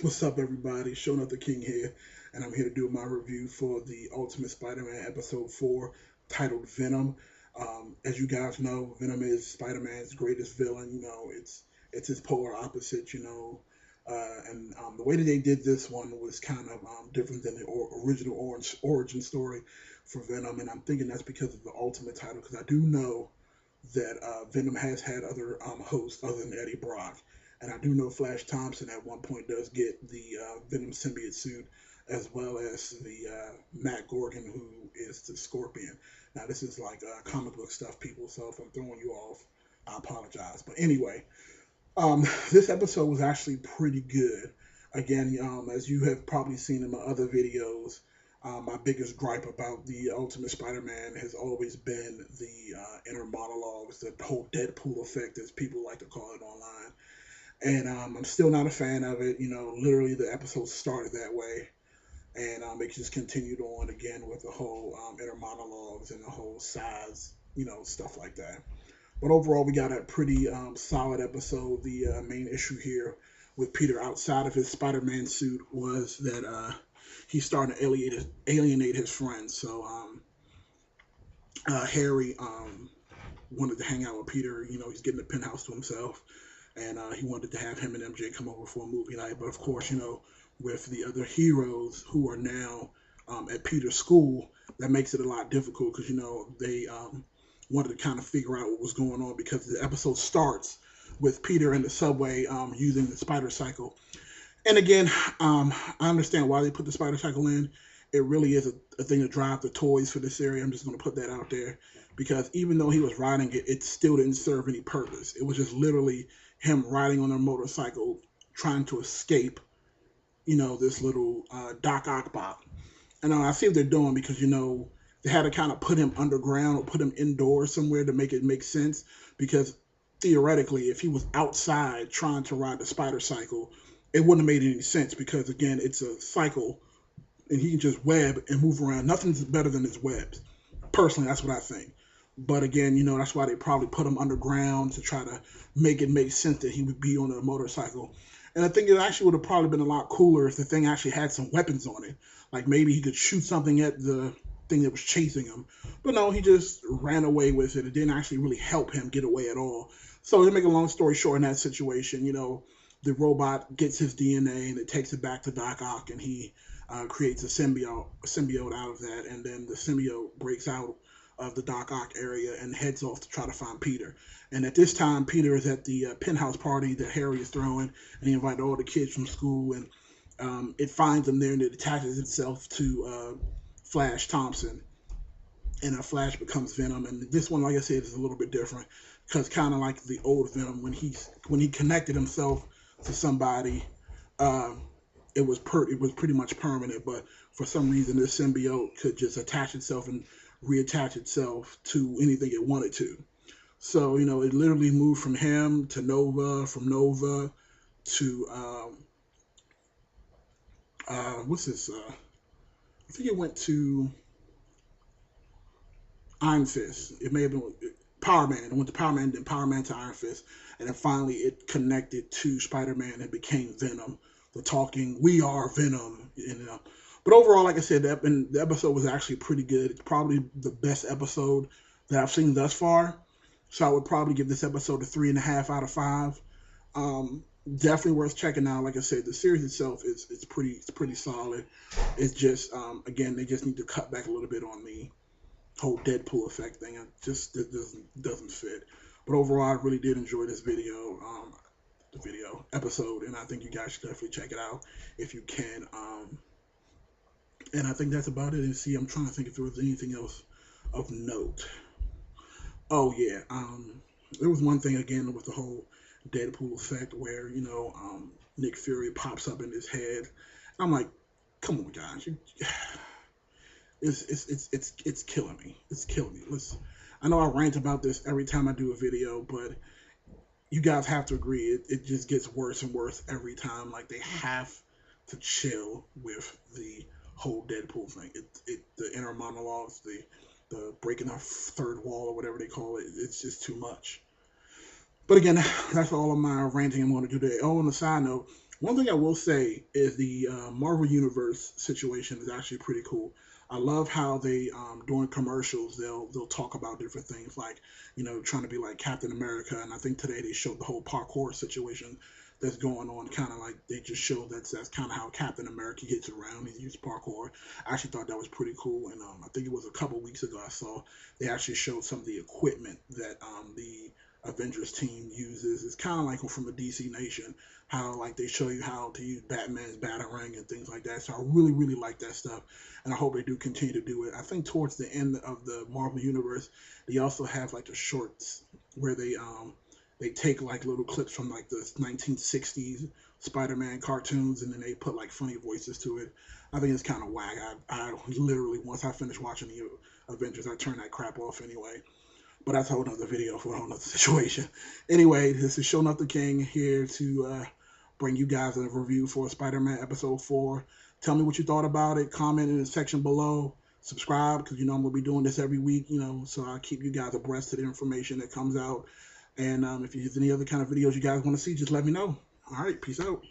What's up, everybody? Showing up the King here, and I'm here to do my review for the Ultimate Spider-Man Episode 4, titled Venom. As you guys know, Venom is Spider-Man's greatest villain. It's his polar opposite. And the way that they did this one was kind of different than the original origin story for Venom, and I'm thinking that's because of the Ultimate title. Because I do know that Venom has had other hosts other than Eddie Brock. And I do know Flash Thompson at one point does get the Venom symbiote suit, as well as the Matt Gorgon, who is the Scorpion. Now, this is like comic book stuff, people, so if I'm throwing you off, I apologize. But anyway, this episode was actually pretty good. Again, as you have probably seen in my other videos, my biggest gripe about the Ultimate Spider-Man has always been the inner monologues, the whole Deadpool effect, as people like to call it online. And I'm still not a fan of it. Literally the episode started that way, and it just continued on again with the whole inner monologues and the whole size, stuff like that. But overall, we got a pretty solid episode. The main issue here with Peter outside of his Spider-Man suit was that he's starting to alienate his friends. So Harry wanted to hang out with Peter. He's getting the penthouse to himself, and he wanted to have him and MJ come over for a movie night. But of course, with the other heroes who are now at Peter's school, that makes it a lot difficult because they wanted to kind of figure out what was going on, because the episode starts with Peter in the subway using the spider cycle. And again, I understand why they put the spider cycle in. It really is a thing to drive the toys for this area. I'm just going to put that out there, because even though he was riding it, it still didn't serve any purpose. It was just literally him riding on a motorcycle trying to escape, this little Doc Ock bot. And I see what they're doing, because they had to kind of put him underground or put him indoors somewhere to make it make sense. Because theoretically, if he was outside trying to ride the spider cycle, it wouldn't have made any sense, because again, it's a cycle and he can just web and move around. Nothing's better than his webs. Personally, that's what I think. But again, that's why they probably put him underground, to try to make it make sense that he would be on a motorcycle. And I think it actually would have probably been a lot cooler if the thing actually had some weapons on it. Like maybe he could shoot something at the thing that was chasing him. But no, he just ran away with it. It didn't actually really help him get away at all. So to make a long story short, in that situation, the robot gets his DNA and it takes it back to Doc Ock, and he creates a symbiote out of that. And then the symbiote breaks out of the Doc Ock area and heads off to try to find Peter. And at this time, Peter is at the penthouse party that Harry is throwing, and he invited all the kids from school, and it finds him there, and it attaches itself to Flash Thompson, and Flash becomes Venom. And this one, like I said, is a little bit different, because kind of like the old Venom, when he connected himself to somebody, it was pretty much permanent. But for some reason, this symbiote could just attach itself and reattach itself to anything it wanted to. So it literally moved from him to Nova, from Nova to what's this? I think it went to Iron Fist. It may have been Power Man. It went to Power Man, then Power Man to Iron Fist, and then finally it connected to Spider-Man and became Venom. The talking, "We are Venom," But overall, like I said, the episode was actually pretty good. It's probably the best episode that I've seen thus far. So I would probably give this episode a 3.5 out of 5. Definitely worth checking out. Like I said, the series itself is pretty solid. It's just again, they just need to cut back a little bit on the whole Deadpool effect thing. It doesn't fit. But overall, I really did enjoy this video episode, and I think you guys should definitely check it out if you can. And I think that's about it. And see, I'm trying to think if there was anything else of note. Oh yeah, there was one thing again with the whole Deadpool effect where Nick Fury pops up in his head. I'm like, come on, guys, it's killing me. It's killing me. I know I rant about this every time I do a video, but you guys have to agree, it just gets worse and worse every time. Like, they have to chill with the whole Deadpool thing. The inner monologues, the breaking the third wall or whatever they call it. It's just too much. But again, that's all of my ranting I'm going to do today. Oh, on a side note, One thing I will say is the Marvel Universe situation is actually pretty cool. I love how they during commercials they'll talk about different things like trying to be like Captain America, and I think today they showed the whole parkour situation that's going on. Kind of like they just showed that's kind of how Captain America gets around. He uses parkour. I actually thought that was pretty cool, and I think it was a couple weeks ago I saw they actually showed some of the equipment that the Avengers team uses. It's kind of like from a DC Nation, how like they show you how to use Batman's Batarang and things like that. So I really really like that stuff, and I hope they do continue to do it. I think towards the end of the Marvel universe, they also have like the shorts where they take like little clips from like the 1960s Spider-Man cartoons, and then they put like funny voices to it. I think it's kind of whack. I literally once I finish watching the Avengers, I turn that crap off anyway. But that's a whole nother video for a whole nother situation. Anyway, this is Show Not the King here to bring you guys a review for Spider-Man Episode 4. Tell me what you thought about it. Comment in the section below. Subscribe, because I'm going to be doing this every week, so I'll keep you guys abreast of the information that comes out. And if there's any other kind of videos you guys want to see, just let me know. All right, peace out.